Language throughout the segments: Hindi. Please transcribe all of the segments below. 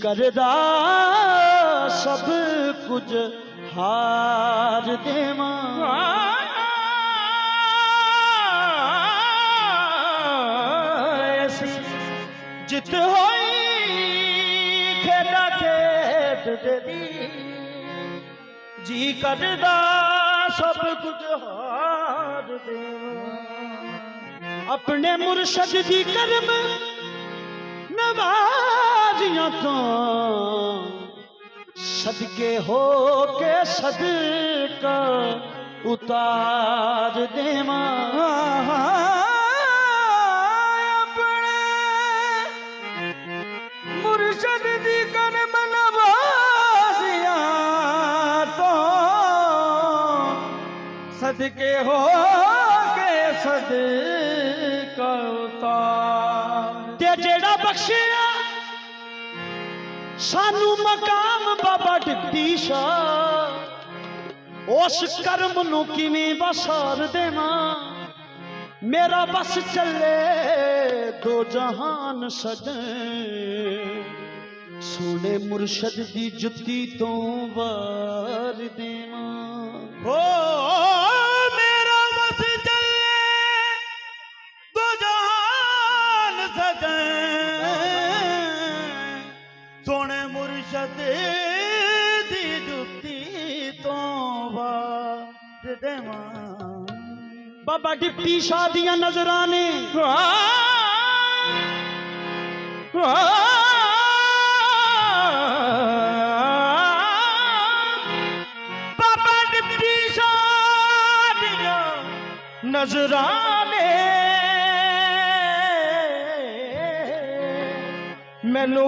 करदा सब कुछ हार देवा जित होई खेड़ा खेत दी जी करदा सब कुछ हार देवा अपने मुर्शद दी करम नवाजियां तो सदके हो के सदका उतार देवा अपने मुर्शद दी करम नवाजियां तो सदके हो के सदका उतार ते जेड़ा बख्शिया सानू मकाम बाबा डिप्टी शाह उस कर्म नू किवें बसार देवा मेरा बस चले दो जहान सजन सोने मुर्शद दी जुत्ती तो वार देवा हो मेरा बस चले दो जहान सजन सोने मुर्शद दी जुत्ती तो वार देवा बाबा डिप्टी शाह दियां नजराने बाबा डिप्टी शाह दियां नजराने मैनू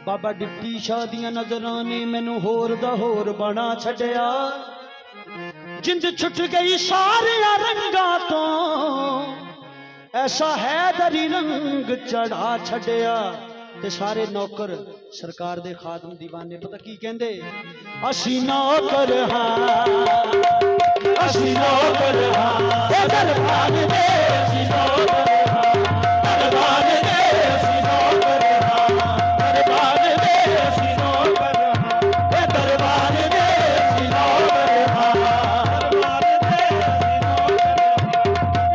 बाबा डिप्टी शाह दियां नजरां ने मैनू होर दा होर बना छड्या जिंद छुट गई सारे रंगा तो ऐसा हैदरी रंग चढ़ा छड्या ते सारे नौकर सरकार दे खादम दीवाने पता की कहंदे असी नौकर हां असी नौकर हां दरबार दे असी नौकर हां दरबार दे असी नौकर हां दरबार दे असी नौकर हां दरबार दे असी नौकर हां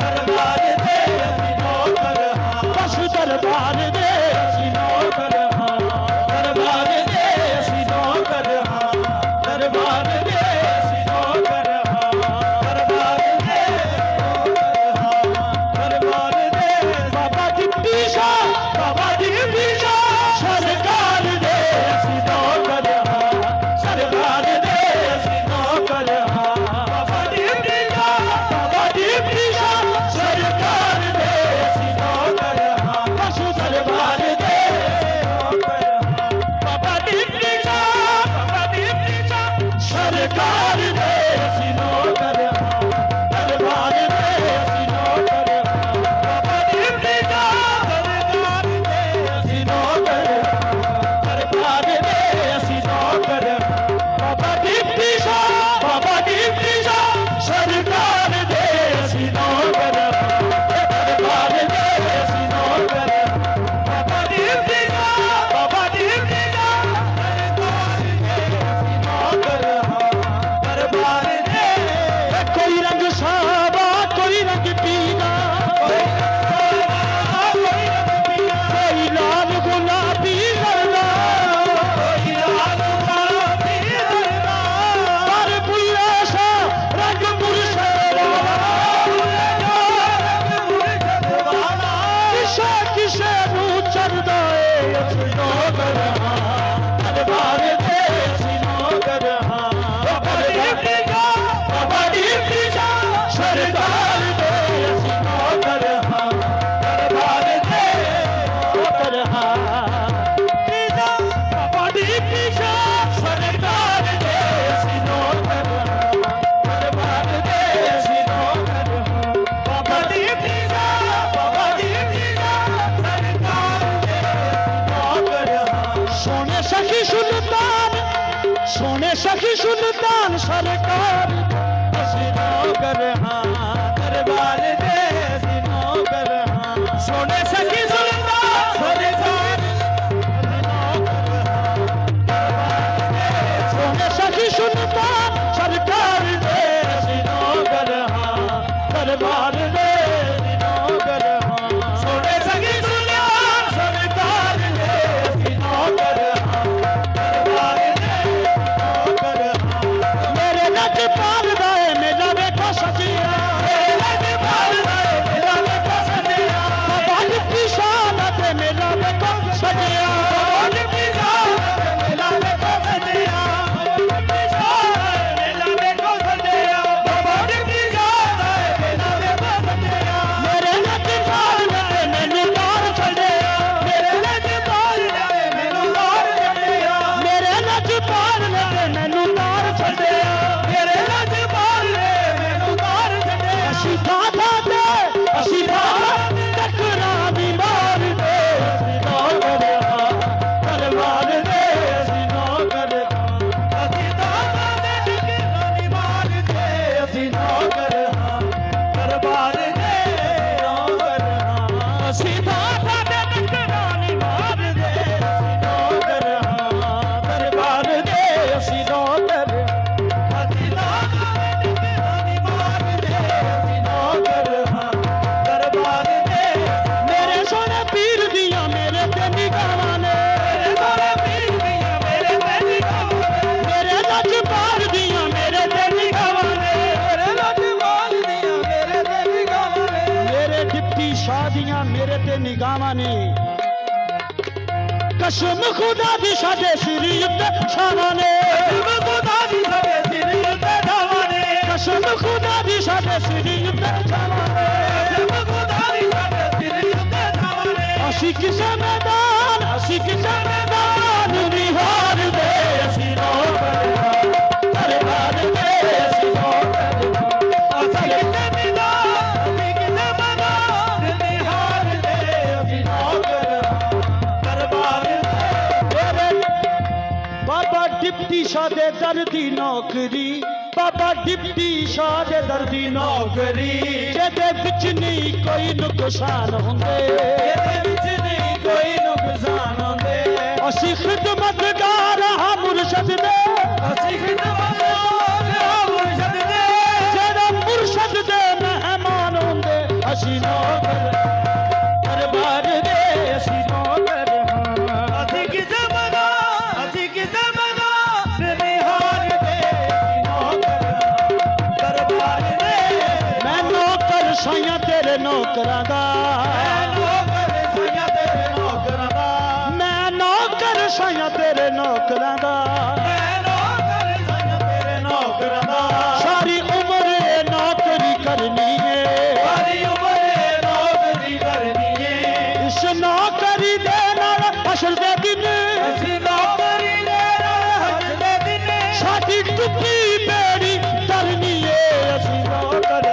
दरबार दे असी नौकर हां बस दरबार दे असी नौकर हां दरबार दे असी नौकर हां दरबार दे असी नौकर हां दरबार दे दरबार दे बाबा डिप्टी शाह सरकार दे असी नौकर हां सरकार दे असी नौकर हां बाबा डिप्टी शाह सरकार दे असी नौकर हां बस दरबार दे बाबा डिप्टी शाह सरकार दे असी नौकर हां दरबार दे असी नौकर हां बाबा डिप्टी शाह सरकार दे असी नौकर दरबार दे असी नौकर बाबा डिप्टी शाह सरकार दे असी नौकर दरबार दे असी नौकर बाबा डिप्टी शाह सरकार दे असी नौकर दरबार दे कोई रंग सावा कोई रंग पीला कोई लाल गुलाबी लड़ना कोई लाल गुलाबी लड़ना पर बुल्ला सा रंग मुर्शद वाला किसे किसे नू चढ़दा ए असी नौकर हां दरबार दे असी नौकर हां बाबा डिप्टी शाह सरकार दे असी नौकर हां दरबार दे नौकर हां बाबा डिप्टी शाह सरकार दे असी नौकर दरबार दे असी नौकर बाबा डिप्टी शाह सरकार दे असी नौकर सोने सखी सुल्तान सरकार असी नौकर हां दरबार दे असी नौकर हां सजया डिप्टी साहब मेला देखो सजया डिप्टी साहब मेला देखो सजया बाबा डिप्टी साहब मेला देखो सजया मेरे लजपाल ने मैनू तार छड़िया मेरे लजपाल ने मैनू तार छड़िया मेरे लजपाल ने मैनू तार छड़िया मेरे लजपाल ने मैनू तार छड़िया असी दादा दे असी दादा टकरा दी मार दे असी नौकर दरबार दे असी नौकर असी दादा दे टकरा दी मार दे असी नौकर दरबार दे नौकर असी दादा दे टकरा दी मार दे असी नौकर दरबार दे असी नौकर असी दादा दे टकरा दी मार दे असी नौकर दरबार दे मेरे सोने पीर दिया मेरे ते निगाहां ने मेरे सोने पीर दिया मेरे ते निगाहां ने मेरे लजपाल दिया मेरे ते निगाहां ने मेरे लजपाल दिया मेरे ते निगाहां ने मेरे डिप्टी शाह दिया मेरे ते निगाहां ने कसम खुदा दी साडे सिर उत्ते छावां ने कसम खुदा दी साडे सिर उत्ते छावां ने कसम खुदा दी साडे सिर उत्ते छावां ने कसम खुदा दी साडे सिर उत्ते छावां ने असी किसे मैदान निहार दे असी नौकर दरबार दे असी नौकर असी किसे मैदान निहार दे असी नौकर दरबार दे बाबा डिप्टी शाह दे दर दी नौकरी बाबा डिप्टी शाह दे दर दी नौकरी जेदे विच नहीं कोई नुकसान हुंदे जेदे विच नहीं कोई नुकसान हुंदे असी खिदमतगार हां मुर्शद दे असी खिदमतगार हां मुर्शद दे जेड़ा मुर्शद दे मेहमान हुंदे असी नौकर दरबार दे असी नौकर असी किसे मना निहार दे असी नौकर दरबार दे मैं नौकर साइयां तेरे नौकरां दा मैं नौकर साइयां तेरे नौकरां दा मैं नौकर साइयां तेरे नौकरां दा मैं नौकर साइयां तेरे नौकरां दा सारी उम्र ये नौकरी करनी है सारी उम्र ये नौकरी करनी है इस नौकरी दे नाल हशर दे दिन इस नौकरी दे नाल हशर दे दिन साडी टुटी बेड़ी तरनी है असी नौकर